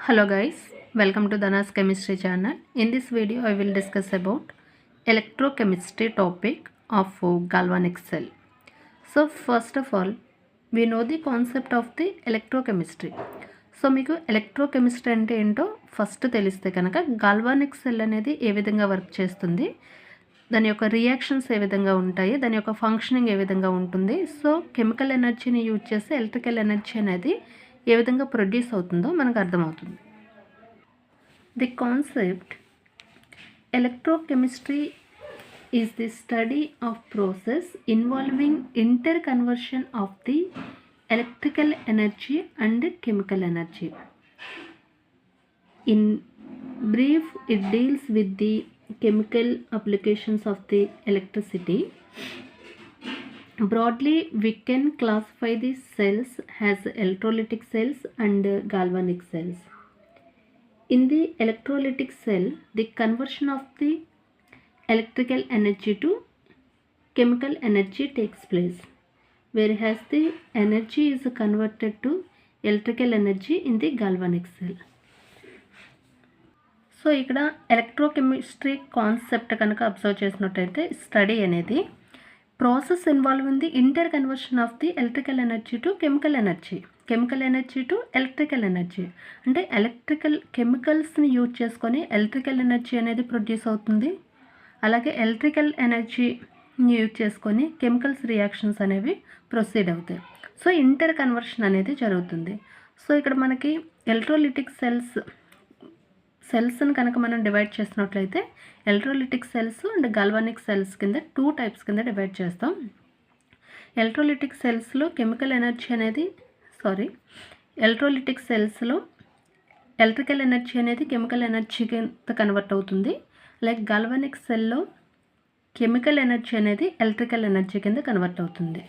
Hello guys, welcome to Dhana's Chemistry channel. In this video I will discuss about electrochemistry topic of galvanic cell. So first of all we know the concept of the electrochemistry. So మీకు electrochemistry అంటే ఏంటో first తెలిస్తే కనుక galvanic cell అనేది ఏ విధంగా work చేస్తుంది, దాని యొక్క రియాక్షన్స్ ఏ విధంగా ఉంటాయి, దాని యొక్క ఫంక్షనింగ్ ఏ విధంగా ఉంటుంది, సో కెమికల్ ఎనర్జీని యూజ్ చేసి ఎలక్ట్రికల్ ఎనర్జీ అనేది ఏ విధంగా ప్రొడ్యూస్ అవుతుందో మనకు అర్థమవుతుంది. The concept electrochemistry is the study of process involving interconversion of the electrical energy and chemical energy. In brief, it deals with the chemical applications of the electricity. Broadly, we can classify the cells as electrolytic cells and galvanic cells. In the electrolytic cell, the conversion of the electrical energy to chemical energy takes place, whereas the energy is converted to electrical energy in the galvanic cell. So ఇక్కడ electrochemistry concept కనుక observe చేసినట్టయితే study అనేది process involve in the inter conversion of the electrical energy to chemical energy, chemical energy to electrical energy. అంటే electrical కెమికల్స్ని use చేసుకొని electrical energy అనేది produce అవుతుంది, అలాగే electrical ఎనర్జీని యూజ్ చేసుకొని కెమికల్స్ రియాక్షన్స్ అనేవి ప్రొసీడ్ అవుతాయి. సో ఇంటర్ కన్వర్షన్ అనేది జరుగుతుంది. సో ఇక్కడ మనకి ఎలక్ట్రోలిటిక్ సెల్స్ని కనుక మనం డివైడ్ చేసినట్లయితే ఎలక్ట్రోలిటిక్ సెల్స్ అండ్ గాల్వానిక్ సెల్స్ కింద 2 టైప్స్ కింద డివైడ్ చేస్తాం. ఎలక్ట్రోలిటిక్ సెల్స్లో ఎలక్ట్రోలిటిక్ సెల్స్లో ఎలక్ట్రికల్ ఎనర్జీ అనేది కెమికల్ ఎనర్జీ కింద కన్వర్ట్ అవుతుంది. లైక్ గాల్వానిక్ సెల్లో కెమికల్ ఎనర్జీ అనేది ఎలక్ట్రికల్ ఎనర్జీ కింద కన్వర్ట్ అవుతుంది.